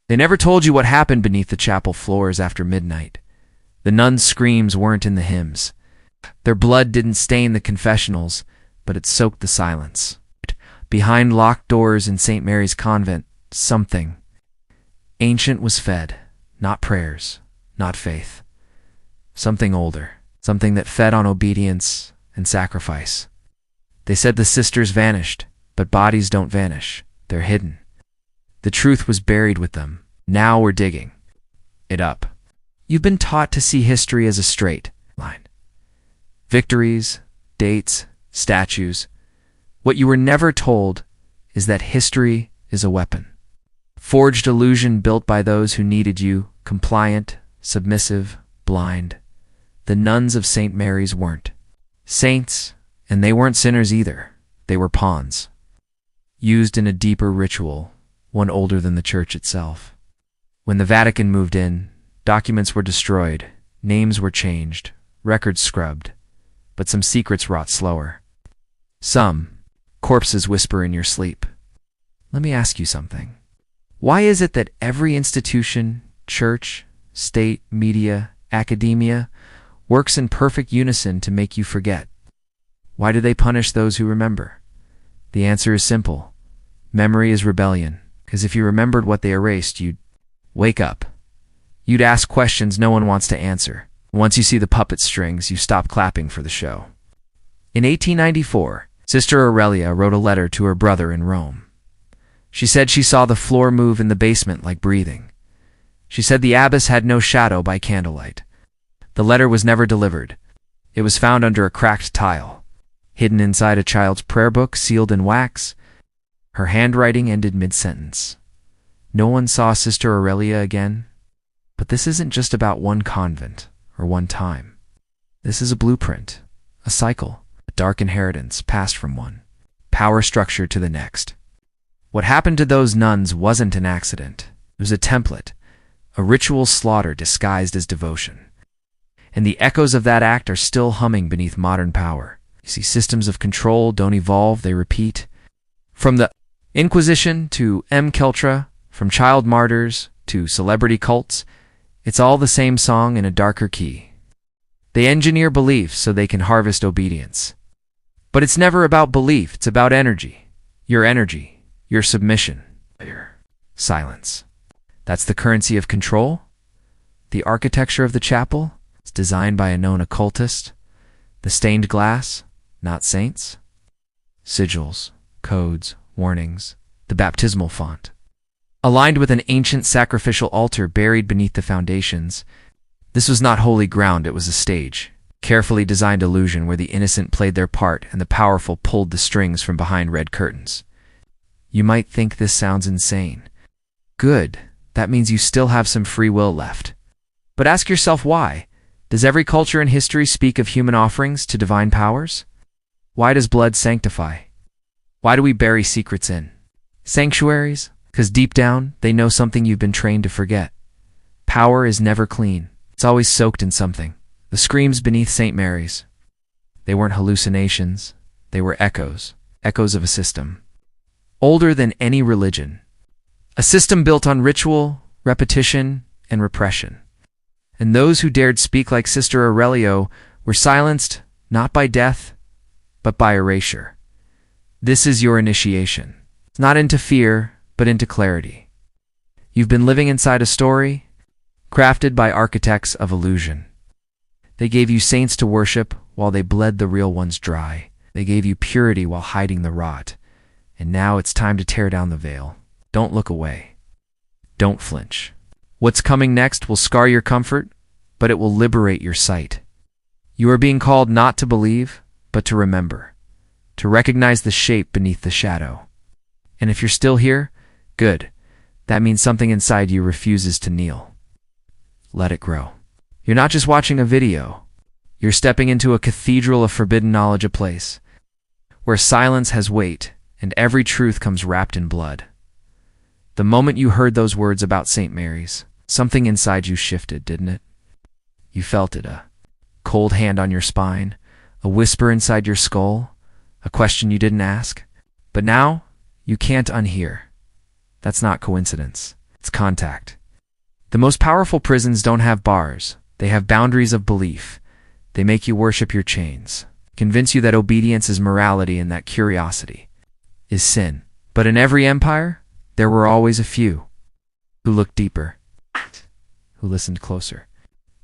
They never told you what happened beneath the chapel floors after midnight. The nuns' screams weren't in the hymns. Their blood didn't stain the confessionals, but it soaked the silence. Behind locked doors in St. Mary's convent, something ancient was fed, not prayers, not faith. Something older, something that fed on obedience and sacrifice. They said the sisters vanished, but bodies don't vanish. They're hidden. The truth was buried with them. Now we're digging it up. You've been taught to see history as a straight line. Victories, dates, statues. What you were never told is that history is a weapon. Forged illusion built by those who needed you, compliant, submissive, blind. The nuns of St. Mary's weren't saints, and they weren't sinners either. They were pawns, used in a deeper ritual, one older than the church itself. When the Vatican moved in, documents were destroyed, names were changed, records scrubbed, but some secrets rot slower. Some corpses whisper in your sleep. Let me ask you something. Why is it that every institution, church, state, media, academia, works in perfect unison to make you forget? Why do they punish those who remember? The answer is simple. Memory is rebellion, because if you remembered what they erased, you'd wake up. You'd ask questions no one wants to answer. Once you see the puppet strings, you stop clapping for the show. In 1894, Sister Aurelia wrote a letter to her brother in Rome. She said she saw the floor move in the basement like breathing. She said the abbess had no shadow by candlelight. The letter was never delivered. It was found under a cracked tile, hidden inside a child's prayer book sealed in wax. Her handwriting ended mid-sentence. No one saw Sister Aurelia again. But this isn't just about one convent or one time. This is a blueprint, a cycle, a dark inheritance passed from one power structure to the next. What happened to those nuns wasn't an accident. It was a template, a ritual slaughter disguised as devotion. And the echoes of that act are still humming beneath modern power. You see, systems of control don't evolve, they repeat. From the Inquisition to MKUltra, from child martyrs to celebrity cults, it's all the same song in a darker key. They engineer belief so they can harvest obedience. But it's never about belief, it's about energy, your submission, your silence. That's the currency of control. The architecture of the chapel is designed by a known occultist. The stained glass, not saints. Sigils, codes, warnings, the baptismal font. Aligned with an ancient sacrificial altar buried beneath the foundations. This was not holy ground, it was a stage. Carefully designed illusion where the innocent played their part and the powerful pulled the strings from behind red curtains. You might think this sounds insane. Good, that means you still have some free will left. But ask yourself why. Does every culture in history speak of human offerings to divine powers? Why does blood sanctify? Why do we bury secrets in sanctuaries? Because deep down, they know something you've been trained to forget. Power is never clean. It's always soaked in something. The screams beneath St. Mary's. They weren't hallucinations. They were echoes. Echoes of a system. Older than any religion. A system built on ritual, repetition, and repression. And those who dared speak like Sister Aurelia were silenced not by death, but by erasure. This is your initiation. It's not into fear, but into clarity. You've been living inside a story, crafted by architects of illusion. They gave you saints to worship while they bled the real ones dry. They gave you purity while hiding the rot. And now it's time to tear down the veil. Don't look away. Don't flinch. What's coming next will scar your comfort, but it will liberate your sight. You are being called not to believe, but to remember. To recognize the shape beneath the shadow. And if you're still here, good. That means something inside you refuses to kneel. Let it grow. You're not just watching a video. You're stepping into a cathedral of forbidden knowledge, a place where silence has weight and every truth comes wrapped in blood. The moment you heard those words about St. Mary's, something inside you shifted, didn't it? You felt it, a cold hand on your spine, a whisper inside your skull, a question you didn't ask. But now, you can't unhear. That's not coincidence. It's contact. The most powerful prisons don't have bars. They have boundaries of belief. They make you worship your chains, convince you that obedience is morality and that curiosity is sin. But in every empire, there were always a few who looked deeper, who listened closer,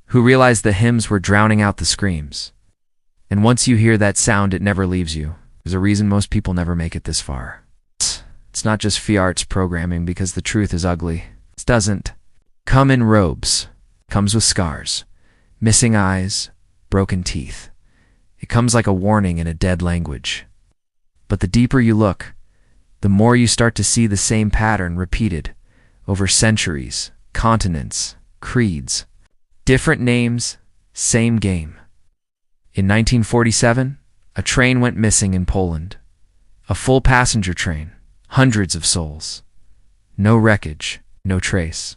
who realized the hymns were drowning out the screams. And once you hear that sound, it never leaves you. There's a reason most people never make it this far. It's not just fiarts programming, because the truth is ugly. It doesn't come in robes. It comes with scars, missing eyes, broken teeth. It comes like a warning in a dead language. But the deeper you look, the more you start to see the same pattern repeated over centuries, continents, creeds. Different names, same game. In 1947, a train went missing in Poland. A full passenger train. Hundreds of souls. No wreckage, no trace.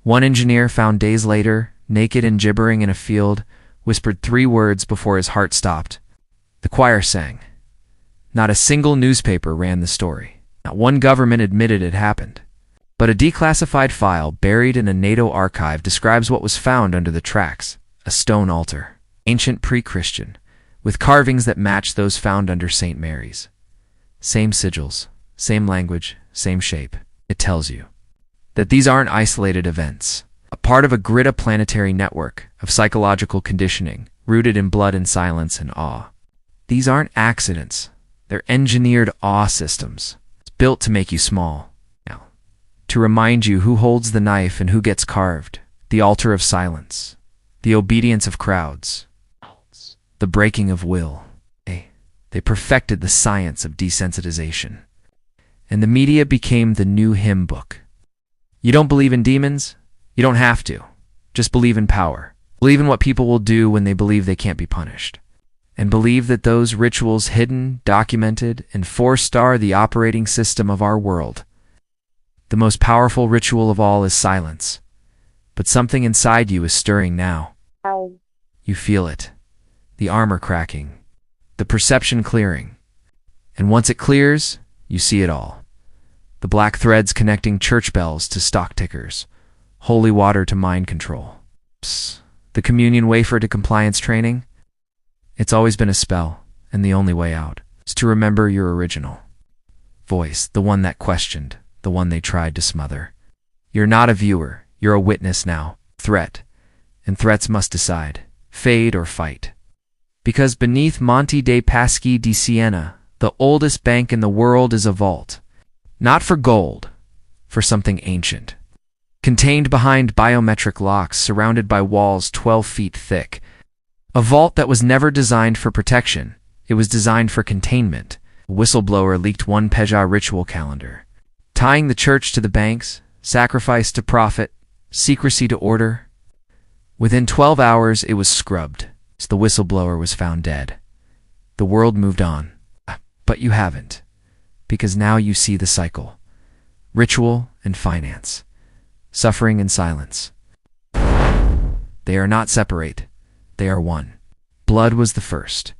One engineer, found days later, naked and gibbering in a field, whispered 3 words before his heart stopped. The choir sang. Not a single newspaper ran the story. Not one government admitted it happened. But a declassified file buried in a NATO archive describes what was found under the tracks: a stone altar, ancient pre-Christian, with carvings that match those found under St. Mary's. Same sigils, same language, same shape. It tells you that these aren't isolated events, a part of a grid, a planetary network of psychological conditioning rooted in blood and silence and awe. These aren't accidents. They're engineered awe systems. It's built to make you small. To remind you who holds the knife and who gets carved, the altar of silence, the obedience of crowds, the breaking of will. They perfected the science of desensitization. And the media became the new hymn book. You don't believe in demons? You don't have to. Just believe in power. Believe in what people will do when they believe they can't be punished. And believe that those rituals, hidden, documented, and forced, are the operating system of our world. The most powerful ritual of all is silence. But something inside you is stirring now. You feel it. The armor cracking. The perception clearing. And once it clears, you see it all. The black threads connecting church bells to stock tickers. Holy water to mind control. The communion wafer to compliance training. It's always been a spell, and the only way out is to remember your original voice, the one that questioned, the one they tried to smother. You're not a viewer, you're a witness now. Threat. And threats must decide, fade or fight. Because beneath Monte dei Paschi di Siena, the oldest bank in the world is a vault. Not for gold, for something ancient. Contained behind biometric locks, surrounded by walls 12 feet thick. A vault that was never designed for protection. It was designed for containment. A whistleblower leaked one Peugeot ritual calendar. Tying the church to the banks, sacrifice to profit, secrecy to order. Within 12 hours, it was scrubbed. So the whistleblower was found dead. The world moved on. But you haven't. Because now you see the cycle. Ritual and finance. Suffering and silence. They are not separate. They are one. Blood was the first.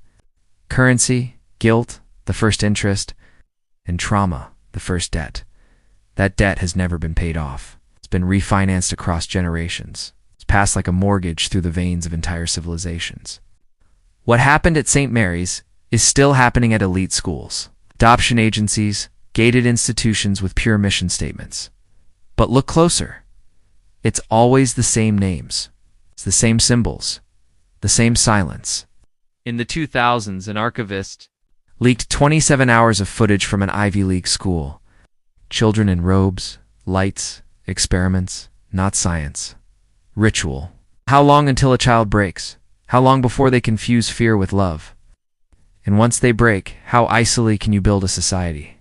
Currency, guilt, the first interest. And trauma, the first debt. That debt has never been paid off. It's been refinanced across generations. It's passed like a mortgage through the veins of entire civilizations. What happened at St. Mary's is still happening at elite schools, adoption agencies, gated institutions with pure mission statements. But look closer. It's always the same names. It's the same symbols. The same silence. In the 2000s, an archivist leaked 27 hours of footage from an Ivy League school. Children in robes, lights, experiments, not science. Ritual. How long until a child breaks? How long before they confuse fear with love? And once they break, how icily can you build a society?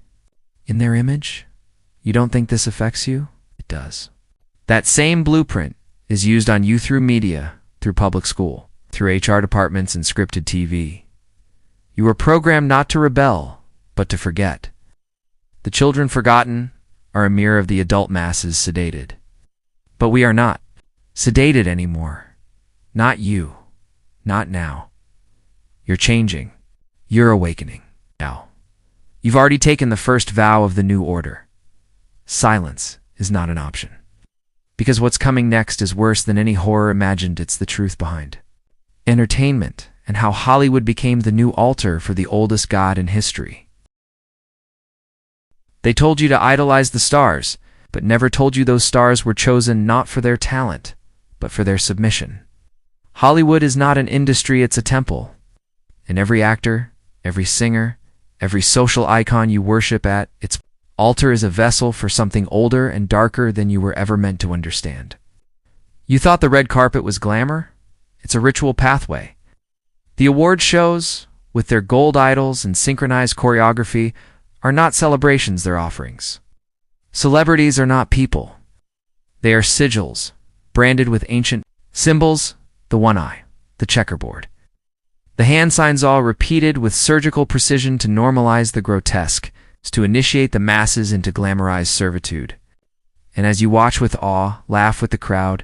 In their image? You don't think this affects you? It does. That same blueprint is used on you through media, through public school, through HR departments and scripted TV. You were programmed not to rebel, but to forget. The children forgotten are a mirror of the adult masses sedated. But we are not sedated anymore. Not you. Not now. You're changing. You're awakening. Now. You've already taken the first vow of the new order. Silence is not an option. Because what's coming next is worse than any horror imagined. It's the truth behind entertainment and how Hollywood became the new altar for the oldest god in history. They told you to idolize the stars, but never told you those stars were chosen not for their talent, but for their submission. Hollywood is not an industry, it's a temple. And every actor, every singer, every social icon you worship at its altar is a vessel for something older and darker than you were ever meant to understand. You thought the red carpet was glamour? It's a ritual pathway. The award shows, with their gold idols and synchronized choreography, are not celebrations, they're offerings. Celebrities are not people. They are sigils, branded with ancient symbols, the one eye, the checkerboard. The hand signs all repeated with surgical precision to normalize the grotesque, to initiate the masses into glamorized servitude. And as you watch with awe, laugh with the crowd,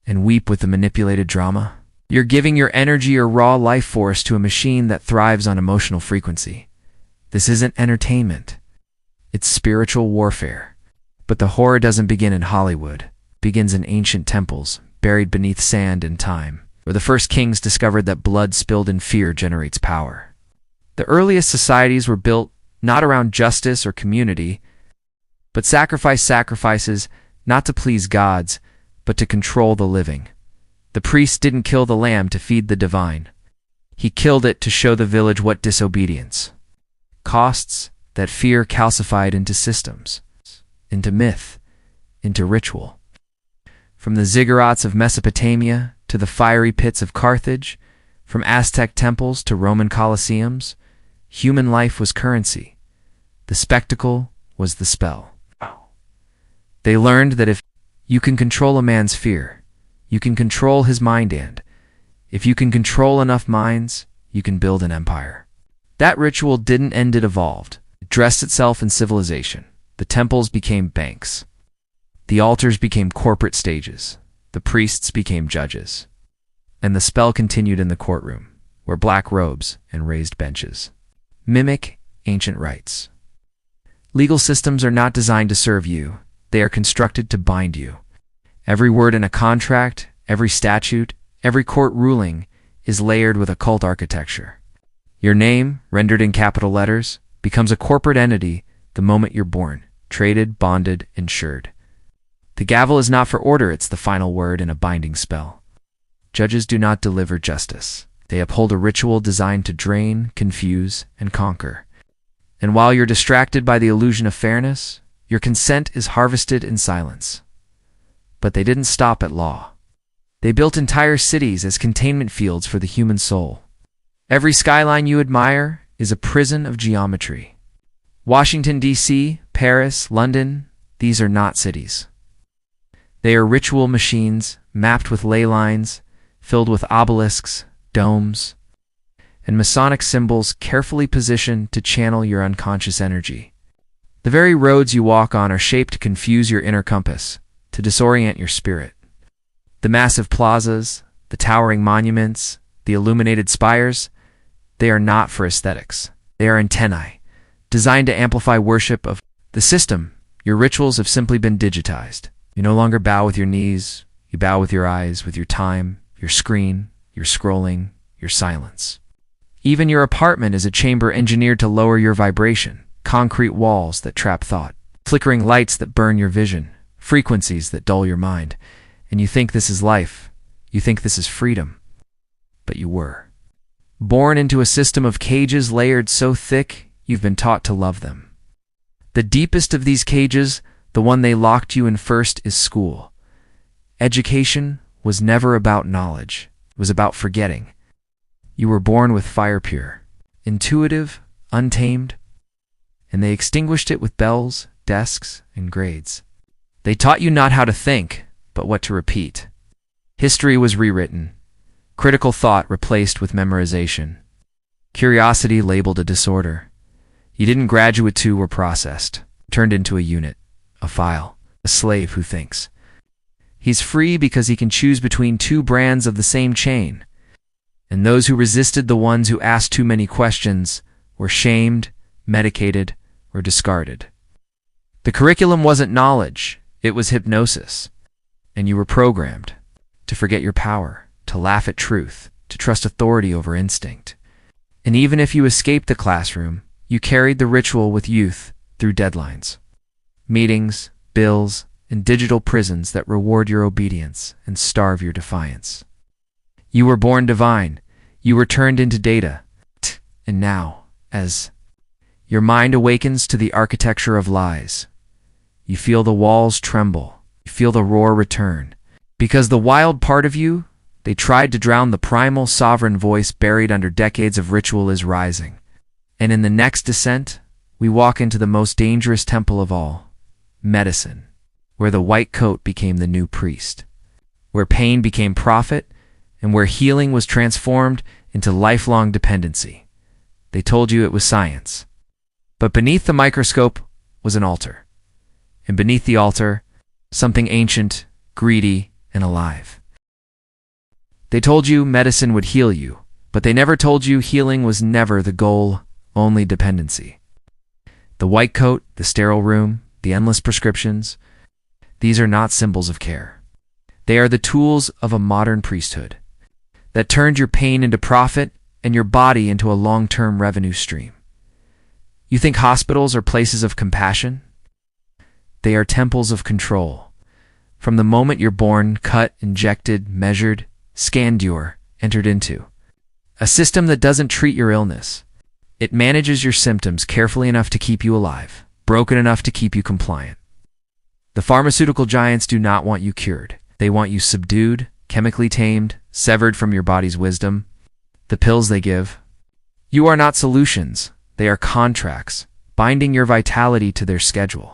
and weep with the manipulated drama, you're giving your energy or raw life force to a machine that thrives on emotional frequency. This isn't entertainment. It's spiritual warfare. But the horror doesn't begin in Hollywood. It begins in ancient temples, buried beneath sand and time, where the first kings discovered that blood spilled in fear generates power. The earliest societies were built not around justice or community, but sacrifices not to please gods, but to control the living. The priest didn't kill the lamb to feed the divine. He killed it to show the village what disobedience costs, that fear calcified into systems, into myth, into ritual. From the ziggurats of Mesopotamia to the fiery pits of Carthage, from Aztec temples to Roman colosseums, human life was currency. The spectacle was the spell. They learned that if you can control a man's fear, you can control his mind, and if you can control enough minds, you can build an empire. That ritual didn't end, it evolved. It dressed itself in civilization. The temples became banks. The altars became corporate stages. The priests became judges. And the spell continued in the courtroom, where black robes and raised benches mimic ancient rites. Legal systems are not designed to serve you. They are constructed to bind you. Every word in a contract, every statute, every court ruling is layered with occult architecture. Your name, rendered in capital letters, becomes a corporate entity the moment you're born, traded, bonded, insured. The gavel is not for order, it's the final word in a binding spell. Judges do not deliver justice. They uphold a ritual designed to drain, confuse, and conquer. And while you're distracted by the illusion of fairness, your consent is harvested in silence. But they didn't stop at law. They built entire cities as containment fields for the human soul. Every skyline you admire is a prison of geometry. Washington, D.C., Paris, London, these are not cities. They are ritual machines mapped with ley lines, filled with obelisks, domes, and Masonic symbols carefully positioned to channel your unconscious energy. The very roads you walk on are shaped to confuse your inner compass, to disorient your spirit. The massive plazas, the towering monuments, the illuminated spires, they are not for aesthetics. They are antennae, designed to amplify worship of the system. Your rituals have simply been digitized. You no longer bow with your knees, you bow with your eyes, with your time, your screen, your scrolling, your silence. Even your apartment is a chamber engineered to lower your vibration, concrete walls that trap thought, flickering lights that burn your vision, frequencies that dull your mind. And you think this is life, you think this is freedom, but you were born into a system of cages layered so thick you've been taught to love them. The deepest of these cages, the one they locked you in first, is school. Education was never about knowledge, it was about forgetting. You were born with fire pure, intuitive, untamed, and they extinguished it with bells, desks, and grades. They taught you not how to think, but what to repeat. History was rewritten, critical thought replaced with memorization, curiosity labeled a disorder. You didn't graduate to or processed, turned into a unit, a file, a slave who thinks. He's free because he can choose between two brands of the same chain. And those who resisted, the ones who asked too many questions, were shamed, medicated, or discarded. The curriculum wasn't knowledge, It was hypnosis, and you were programmed to forget your power, to laugh at truth, to trust authority over instinct. And even if you escaped the classroom, you carried the ritual with youth through deadlines, meetings, bills, and digital prisons that reward your obedience and starve your defiance. You were born divine. You were turned into data. And now, as your mind awakens to the architecture of lies, you feel the walls tremble. You feel the roar return. Because the wild part of you, they tried to drown the primal sovereign voice buried under decades of ritual, is rising. And in the next descent, we walk into the most dangerous temple of all, medicine, where the white coat became the new priest, where pain became profit, and where healing was transformed into lifelong dependency. They told you it was science. But beneath the microscope was an altar. And beneath the altar, something ancient, greedy, and alive. They told you medicine would heal you, but they never told you healing was never the goal, only dependency. The white coat, the sterile room, the endless prescriptions, these are not symbols of care. They are the tools of a modern priesthood that turned your pain into profit and your body into a long-term revenue stream. You think hospitals are places of compassion? They are temples of control. From the moment you're born, cut, injected, measured, scanned, you're entered into a system that doesn't treat your illness. It manages your symptoms carefully enough to keep you alive, broken enough to keep you compliant. The pharmaceutical giants do not want you cured. They want you subdued, chemically tamed, severed from your body's wisdom. The pills they give, you are not solutions. They are contracts, binding your vitality to their schedule.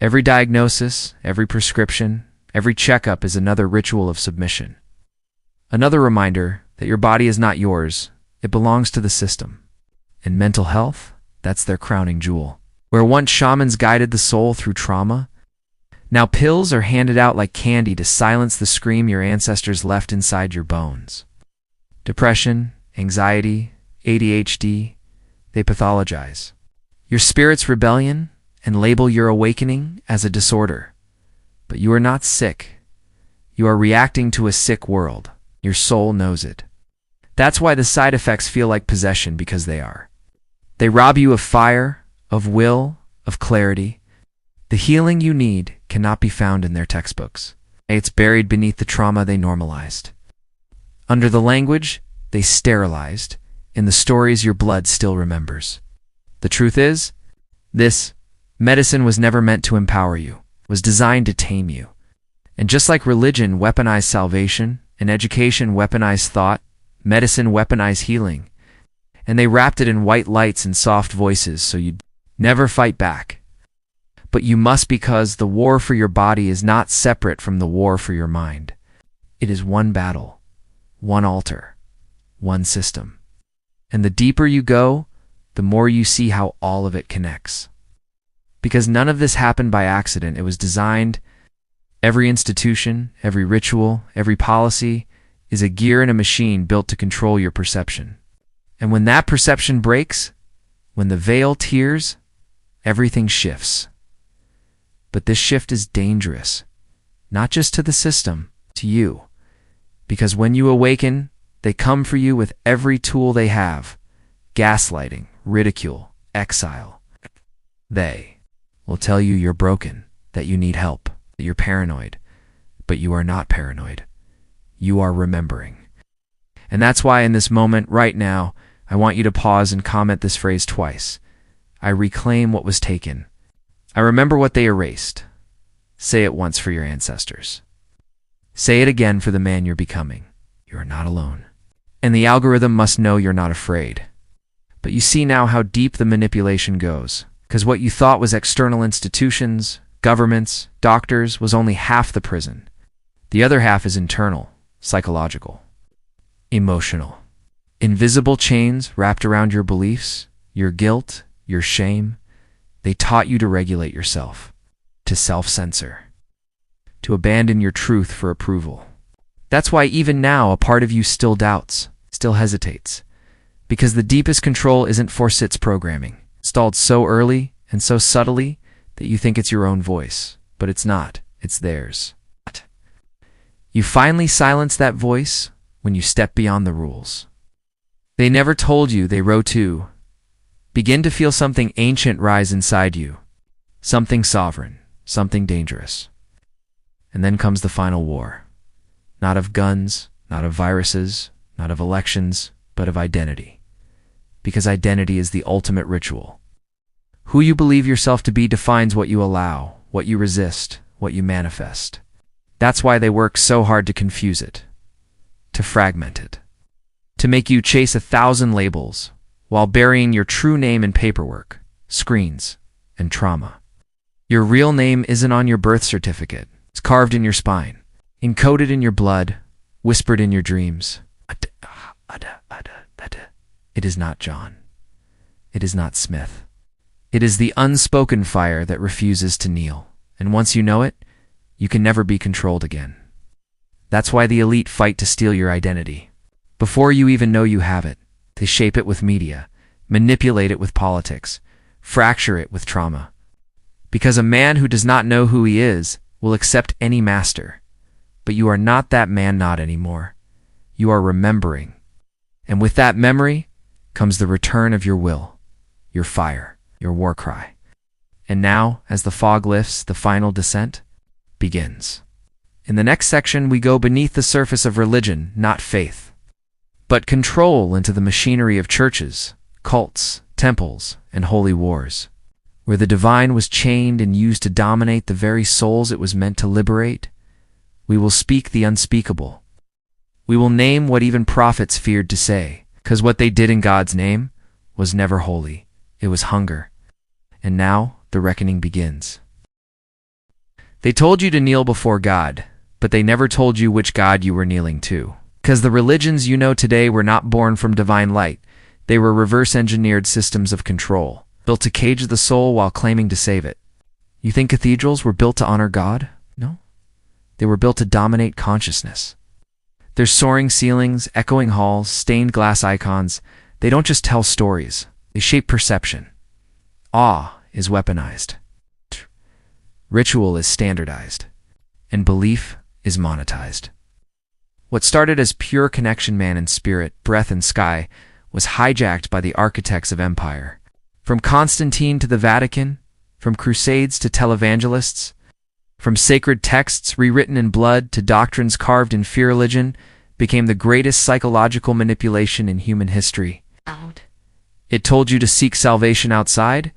Every diagnosis, every prescription, every checkup is another ritual of submission. Another reminder that your body is not yours, it belongs to the system. And mental health, that's their crowning jewel. Where once shamans guided the soul through trauma, now pills are handed out like candy to silence the scream your ancestors left inside your bones. Depression, anxiety, ADHD, they pathologize your spirit's rebellion and label your awakening as a disorder. But you are not sick. You are reacting to a sick world. Your soul knows it. That's why the side effects feel like possession, because they are. They rob you of fire, of will, of clarity. The healing you need cannot be found in their textbooks. It's buried beneath the trauma they normalized. Under the language they sterilized, in the stories your blood still remembers. The truth is, this medicine was never meant to empower you, was designed to tame you. And just like religion weaponized salvation, and education weaponized thought, medicine weaponized healing, and they wrapped it in white lights and soft voices so you'd never fight back. But you must, because the war for your body is not separate from the war for your mind. It is one battle, one altar, one system. And the deeper you go, the more you see how all of it connects. Because none of this happened by accident. It was designed. Every institution, every ritual, every policy is a gear in a machine built to control your perception. And when that perception breaks, when the veil tears, everything shifts. But this shift is dangerous, not just to the system, to you. Because when you awaken, they come for you with every tool they have: gaslighting, ridicule, exile. They will tell you you're broken, that you need help, that you're paranoid. But you are not paranoid. You are remembering. And that's why in this moment, right now, I want you to pause and comment this phrase twice. I reclaim what was taken. I remember what they erased. Say it once for your ancestors. Say it again for the man you're becoming. You are not alone. And the algorithm must know you're not afraid. But you see now how deep the manipulation goes. Because what you thought was external institutions, governments, doctors, was only half the prison. The other half is internal, psychological, emotional. Invisible chains wrapped around your beliefs, your guilt, your shame. They taught you to regulate yourself, to self-censor, to abandon your truth for approval. That's why even now a part of you still doubts, still hesitates. Because the deepest control isn't Forsyth's programming, installed so early and so subtly that you think it's your own voice. but it's not. It's theirs. You finally silence that voice when you step beyond the rules. They never told you, they row too. Begin to feel something ancient rise inside you. Something sovereign, something dangerous. And then comes the final war. Not of guns, not of viruses, not of elections, but of identity. Because identity is the ultimate ritual. Who you believe yourself to be defines what you allow, what you resist, what you manifest. That's why they work so hard to confuse it, to fragment it, to make you chase 1,000 labels while burying your true name in paperwork, screens, and trauma. Your real name isn't on your birth certificate. It's carved in your spine, encoded in your blood, whispered in your dreams. It is not John. It is not Smith. It is the unspoken fire that refuses to kneel. And once you know it, you can never be controlled again. That's why the elite fight to steal your identity. Before you even know you have it, they shape it with media, manipulate it with politics, fracture it with trauma. Because a man who does not know who he is will accept any master. But you are not that man not anymore. You are remembering. And with that memory comes the return of your will, your fire, your war cry. And now, as the fog lifts, the final descent begins. In the next section, we go beneath the surface of religion, not faith, but control into the machinery of churches, cults, temples, and holy wars, where the divine was chained and used to dominate the very souls it was meant to liberate. We will speak the unspeakable. We will name what even prophets feared to say, because what they did in God's name was never holy. It was hunger. And now the reckoning begins. They told you to kneel before God, but they never told you which God you were kneeling to. Because the religions you know today were not born from divine light. They were reverse-engineered systems of control, built to cage the soul while claiming to save it. You think cathedrals were built to honor God? No. They were built to dominate consciousness. Their soaring ceilings, echoing halls, stained glass icons, they don't just tell stories. They shape perception. Awe is weaponized. Ritual is standardized. And belief is monetized. What started as pure connection, man and spirit, breath and sky, was hijacked by the architects of empire. From Constantine to the Vatican, from crusades to televangelists, from sacred texts rewritten in blood to doctrines carved in fear, religion became the greatest psychological manipulation in human history. It told you to seek salvation outside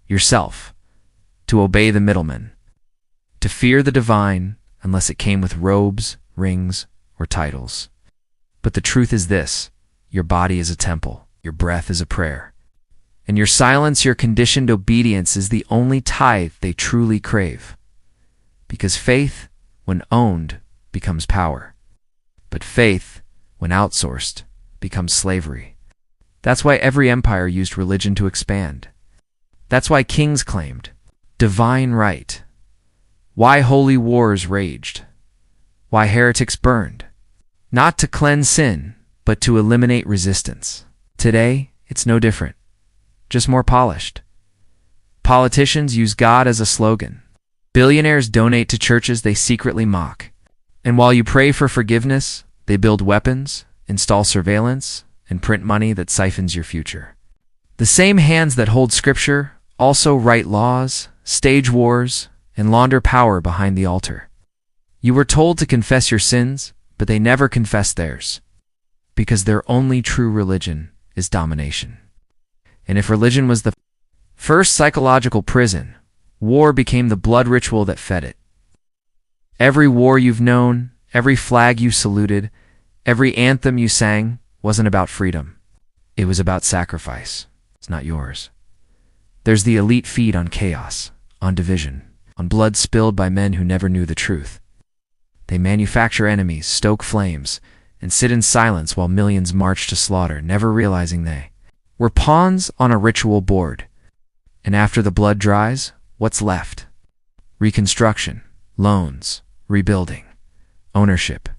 yourself, to obey the middlemen, to fear the divine unless it came with robes, rings, or titles. But the truth is this: your body is a temple, your breath is a prayer, and your silence, your conditioned obedience is the only tithe they truly crave. Because faith, when owned, becomes power. But faith, when outsourced, becomes slavery. That's why every empire used religion to expand. That's why kings claimed divine right. Why holy wars raged. Why heretics burned. Not to cleanse sin, but to eliminate resistance. Today, it's no different, just more polished. Politicians use God as a slogan. Billionaires donate to churches they secretly mock. And while you pray for forgiveness, they build weapons, install surveillance, and print money that siphons your future. The same hands that hold scripture also write laws, stage wars, and launder power behind the altar. You were told to confess your sins, but they never confessed theirs, because their only true religion is domination. And if religion was the first psychological prison, war became the blood ritual that fed it. Every war you've known, every flag you saluted, every anthem you sang wasn't about freedom. It was about sacrifice. It's not yours. There's the elite feed on chaos, on division, on blood spilled by men who never knew the truth. They manufacture enemies, stoke flames, and sit in silence while millions march to slaughter, never realizing they were pawns on a ritual board. And after the blood dries, what's left? Reconstruction, loans, rebuilding, ownership,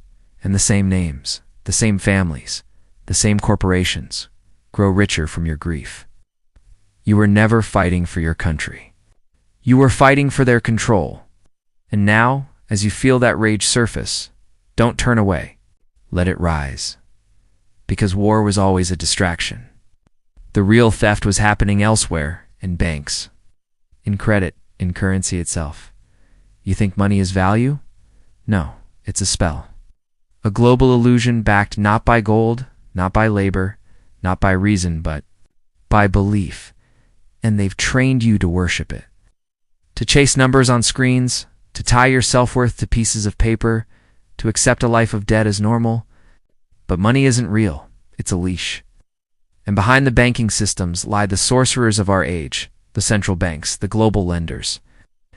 and the same names, the same families, the same corporations grow richer from your grief. You were never fighting for your country. You were fighting for their control. And now, as you feel that rage surface, don't turn away. Let it rise. Because war was always a distraction. The real theft was happening elsewhere, in banks, in credit, in currency itself. You think money is value? No, it's a spell. A global illusion backed not by gold, not by labor, not by reason, but by belief. And they've trained you to worship it. To chase numbers on screens, to tie your self-worth to pieces of paper, to accept a life of debt as normal. But money isn't real. It's a leash. And behind the banking systems lie the sorcerers of our age, the central banks, the global lenders.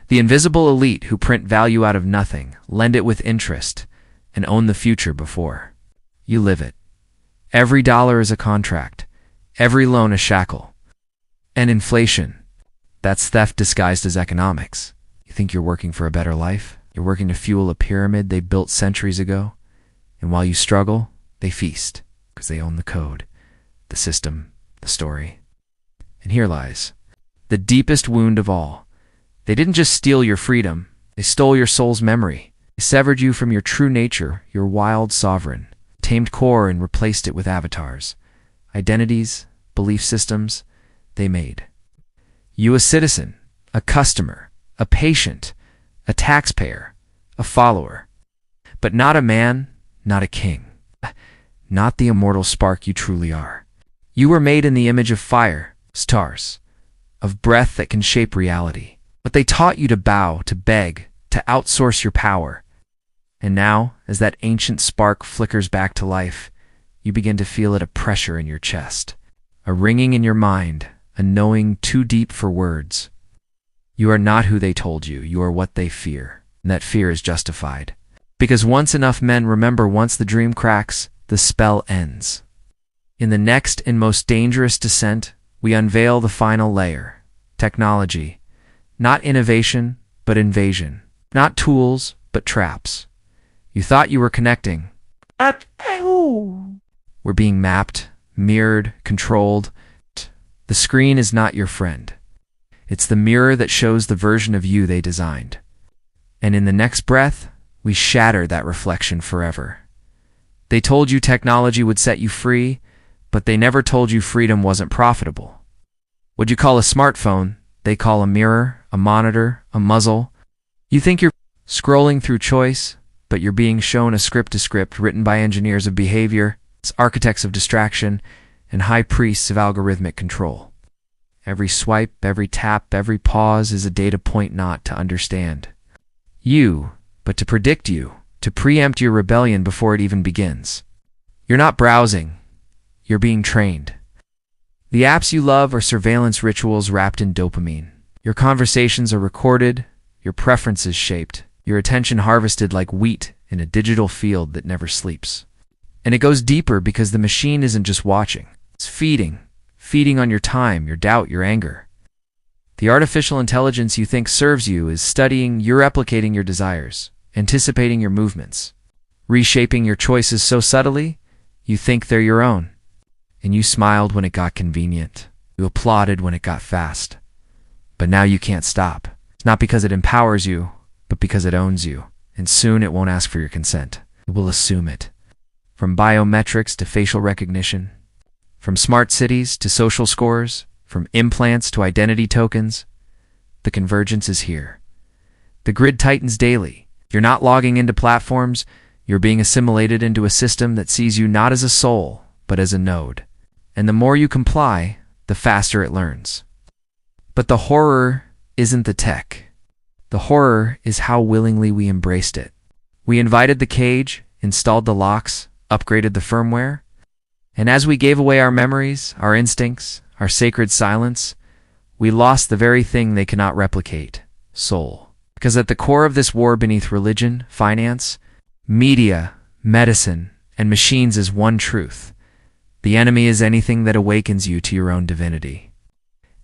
The invisible elite who print value out of nothing, lend it with interest, and own the future before you live it. Every dollar is a contract, every loan a shackle. And inflation, that's theft disguised as economics. You think you're working for a better life? You're working to fuel a pyramid they built centuries ago? And while you struggle, they feast, because they own the code, the system, the story. And here lies the deepest wound of all. They didn't just steal your freedom, they stole your soul's memory. They severed you from your true nature, your wild sovereign, tamed core, and replaced it with avatars. Identities, belief systems, they made. You a citizen, a customer, a patient, a taxpayer, a follower. But not a man, not a king. Not the immortal spark you truly are. You were made in the image of fire, stars, of breath that can shape reality. But they taught you to bow, to beg, to outsource your power. And now, as that ancient spark flickers back to life, you begin to feel it, a pressure in your chest, a ringing in your mind, a knowing too deep for words. You are not who they told you, you are what they fear, and that fear is justified. Because once enough men remember, once the dream cracks, the spell ends. In the next and most dangerous descent, we unveil the final layer, technology. Not innovation, but invasion. Not tools, but traps. You thought you were connecting. We're being mapped, mirrored, controlled. The screen is not your friend. It's the mirror that shows the version of you they designed. And in the next breath, we shatter that reflection forever. They told you technology would set you free, but they never told you freedom wasn't profitable. What you call a smartphone, they call a mirror, a monitor, a muzzle. You think you're scrolling through choice, but you're being shown a script written by engineers of behavior, architects of distraction, and high priests of algorithmic control. Every swipe, every tap, every pause is a data point not to understand you, but to predict you, to preempt your rebellion before it even begins. You're not browsing, you're being trained. The apps you love are surveillance rituals wrapped in dopamine. Your conversations are recorded, your preferences shaped, your attention harvested like wheat in a digital field that never sleeps. And it goes deeper because the machine isn't just watching, it's feeding on your time, your doubt, your anger. The artificial intelligence you think serves you is studying, you're replicating your desires, anticipating your movements, reshaping your choices so subtly, you think they're your own. And you smiled when it got convenient. You applauded when it got fast. But now you can't stop. It's not because it empowers you, but because it owns you. And soon it won't ask for your consent. It will assume it. From biometrics to facial recognition, from smart cities to social scores, from implants to identity tokens, the convergence is here. The grid tightens daily. You're not logging into platforms, you're being assimilated into a system that sees you not as a soul, but as a node. And the more you comply, the faster it learns. But the horror isn't the tech. The horror is how willingly we embraced it. We invited the cage, installed the locks, upgraded the firmware, and as we gave away our memories, our instincts, our sacred silence, we lost the very thing they cannot replicate, soul. Because at the core of this war beneath religion, finance, media, medicine, and machines is one truth. The enemy is anything that awakens you to your own divinity.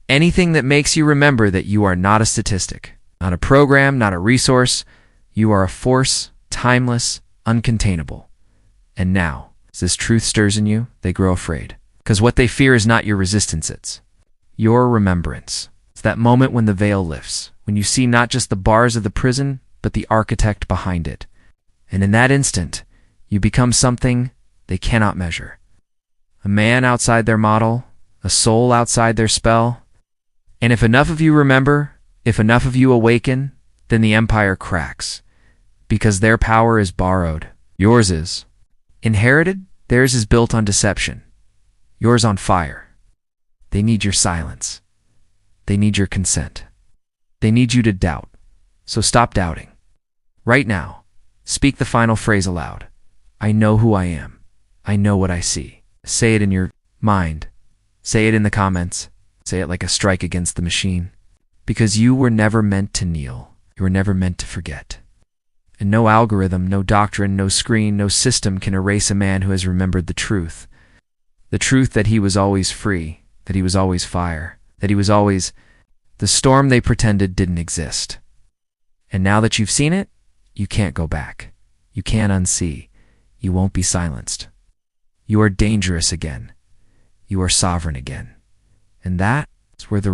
Anything that makes you remember that you are not a statistic, not a program, not a resource. You are a force, timeless, uncontainable. And now, as this truth stirs in you, they grow afraid. Because what they fear is not your resistance, it's your remembrance. It's that moment when the veil lifts, when you see not just the bars of the prison, but the architect behind it. And in that instant, you become something they cannot measure. A man outside their model, a soul outside their spell. And if enough of you remember, if enough of you awaken, then the empire cracks. Because their power is borrowed. Yours is. Inherited, theirs is built on deception. Yours on fire. They need your silence. They need your consent. They need you to doubt. So stop doubting. Right now, speak the final phrase aloud. I know who I am. I know what I see. Say it in your mind. Say it in the comments. Say it like a strike against the machine. Because you were never meant to kneel. You were never meant to forget. And no algorithm, no doctrine, no screen, no system can erase a man who has remembered the truth. The truth that he was always free, that he was always fire, that he was always... The storm they pretended didn't exist. And now that you've seen it, you can't go back. You can't unsee. You won't be silenced. You are dangerous again. You are sovereign again. And that's where the